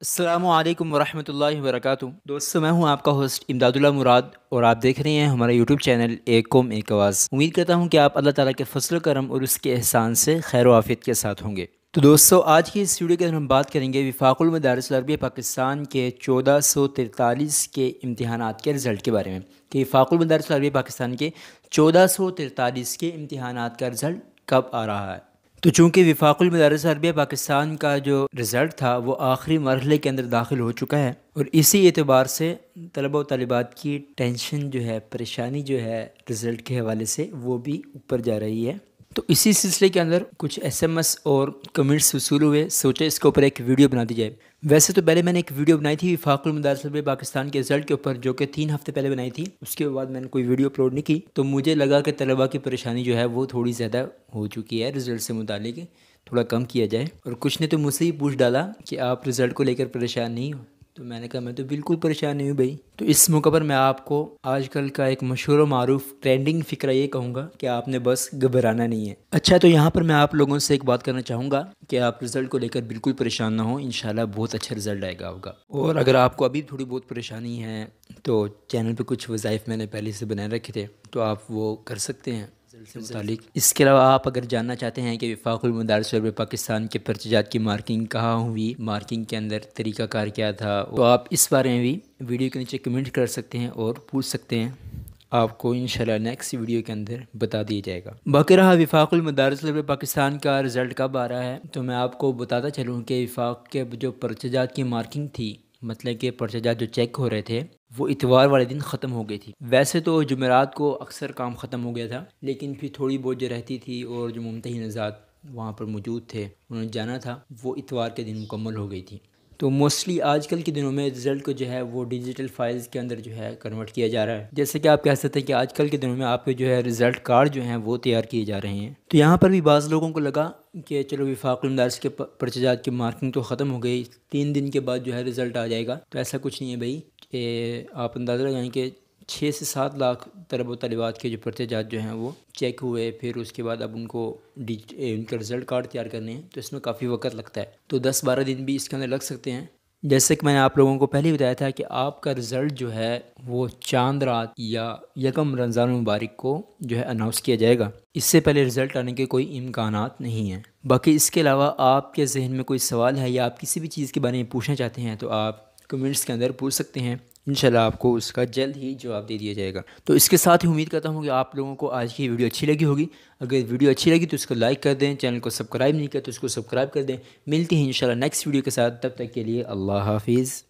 السلام علیکم ورحمۃ اللہ وبرکاتہ۔ دوستو، میں ہوں آپ کا ہوسٹ امداد اللہ مراد، اور آپ دیکھ رہے ہیں ہمارا یوٹیوب چینل ایک قوم ایک آواز۔ امید کرتا ہوں کہ آپ اللہ تعالیٰ کے فضل و کرم اور اس کے احسان سے خیر و عافیت کے ساتھ ہوں گے۔ تو دوستو، آج کی اس ویڈیو کے اندر ہم بات کریں گے وفاق المدارس العربیہ پاکستان کے 1443 کے امتحانات کے رزلٹ کے بارے میں، کہ وفاق المدارس العربیہ پاکستان کے 1443 کے امتحانات کا رزلٹ کب آ رہا ہے۔ تو چونکہ وفاق المدارس عربیہ پاکستان کا جو رزلٹ تھا وہ آخری مرحلے کے اندر داخل ہو چکا ہے، اور اسی اعتبار سے طلبہ و طالبات کی ٹینشن جو ہے، پریشانی جو ہے رزلٹ کے حوالے سے، وہ بھی اوپر جا رہی ہے۔ تو اسی سلسلے کے اندر کچھ ایس ایم ایس اور کمنٹس وصول ہوئے، سوچا اس کے اوپر ایک ویڈیو بنا دی جائے۔ ویسے تو پہلے میں نے ایک ویڈیو بنائی تھی وفاق المدارس العربیہ پاکستان کے رزلٹ کے اوپر، جو کہ 3 ہفتے پہلے بنائی تھی۔ اس کے بعد میں نے کوئی ویڈیو اپلوڈ نہیں کی، تو مجھے لگا کہ طلبہ کی پریشانی جو ہے وہ تھوڑی زیادہ ہو چکی ہے، رزلٹ سے متعلق تھوڑا کم کیا جائے۔ اور کچھ نے تو مجھ سے ہی پوچھ ڈالا کہ آپ رزلٹ کو لے کر پریشان نہیں ہو، تو میں نے کہا میں تو بالکل پریشان نہیں ہوں بھائی۔ تو اس موقع پر میں آپ کو آج کل کا ایک مشہور و معروف ٹرینڈنگ فقرہ یہ کہوں گا کہ آپ نے بس گھبرانا نہیں ہے۔ اچھا، تو یہاں پر میں آپ لوگوں سے ایک بات کرنا چاہوں گا کہ آپ رزلٹ کو لے کر بالکل پریشان نہ ہوں، انشاءاللہ بہت اچھا رزلٹ آئے گا آپ کا۔ اور اگر آپ کو ابھی تھوڑی بہت پریشانی ہے تو چینل پہ کچھ وظائف میں نے پہلے سے بنائے رکھے تھے، تو آپ وہ کر سکتے ہیں سے متعلق۔ اس کے علاوہ آپ اگر جاننا چاہتے ہیں کہ وفاق المدارس العربیہ پاکستان کے پرچہ کی مارکنگ کہاں ہوئی، مارکنگ کے اندر طریقہ کار کیا تھا، تو آپ اس بارے میں بھی ویڈیو کے نیچے کمنٹ کر سکتے ہیں اور پوچھ سکتے ہیں، آپ کو انشاءاللہ نیکسٹ ویڈیو کے اندر بتا دیا جائے گا۔ باقی رہا وفاق المدارس العربیہ پاکستان کا رزلٹ کب آ رہا ہے، تو میں آپ کو بتاتا چلوں کہ وفاق کے جو پرچہ کی مارکنگ تھی، مطلب کہ پرچہ جو چیک ہو رہے تھے، وہ اتوار والے دن ختم ہو گئی تھی۔ ویسے تو جمعرات کو اکثر کام ختم ہو گیا تھا، لیکن پھر تھوڑی بہت جو رہتی تھی اور جو ممتحن حضرات وہاں پر موجود تھے، انہوں نے جانا تھا، وہ اتوار کے دن مکمل ہو گئی تھی۔ تو موسٹلی آج کل کے دنوں میں رزلٹ کو جو ہے وہ ڈیجیٹل فائلز کے اندر جو ہے کنورٹ کیا جا رہا ہے۔ جیسے کہ آپ کہہ سکتے ہیں کہ آج کل کے دنوں میں آپ کے جو ہے رزلٹ کارڈ جو ہیں وہ تیار کیے جا رہے ہیں۔ تو یہاں پر بھی بعض لوگوں کو لگا کہ چلو وفاق المدارس کے پرچہ کی مارکنگ تو ختم ہو گئی، 3 دن کے بعد جو ہے رزلٹ آ جائے گا، تو ایسا کچھ نہیں ہے بھائی۔ کہ آپ اندازہ لگائیں کہ 6 سے 7 لاکھ طلبہ و طالبات کے جو پرچات جو ہیں وہ چیک ہوئے، پھر اس کے بعد اب ان کو ان کا رزلٹ کارڈ تیار کرنے ہیں، تو اس میں کافی وقت لگتا ہے، تو 10-12 دن بھی اس کے اندر لگ سکتے ہیں۔ جیسے کہ میں نے آپ لوگوں کو پہلے ہی بتایا تھا کہ آپ کا رزلٹ جو ہے وہ چاند رات یا یکم رمضان المبارک کو جو ہے اناؤنس کیا جائے گا، اس سے پہلے رزلٹ آنے کے کوئی امکانات نہیں ہیں۔ باقی اس کے علاوہ آپ کے ذہن میں کوئی سوال ہے یا آپ کسی بھی چیز کے بارے میں پوچھنا چاہتے ہیں تو آپ کمنٹس کے اندر پوچھ سکتے ہیں، انشاءاللہ آپ کو اس کا جلد ہی جواب دے دیا جائے گا۔ تو اس کے ساتھ ہی امید کرتا ہوں کہ آپ لوگوں کو آج کی ویڈیو اچھی لگی ہوگی۔ اگر ویڈیو اچھی لگی تو اس کو لائک کر دیں، چینل کو سبسکرائب نہیں کیا تو اس کو سبسکرائب کر دیں۔ ملتے ہیں انشاءاللہ نیکسٹ ویڈیو کے ساتھ، تب تک کے لیے اللہ حافظ۔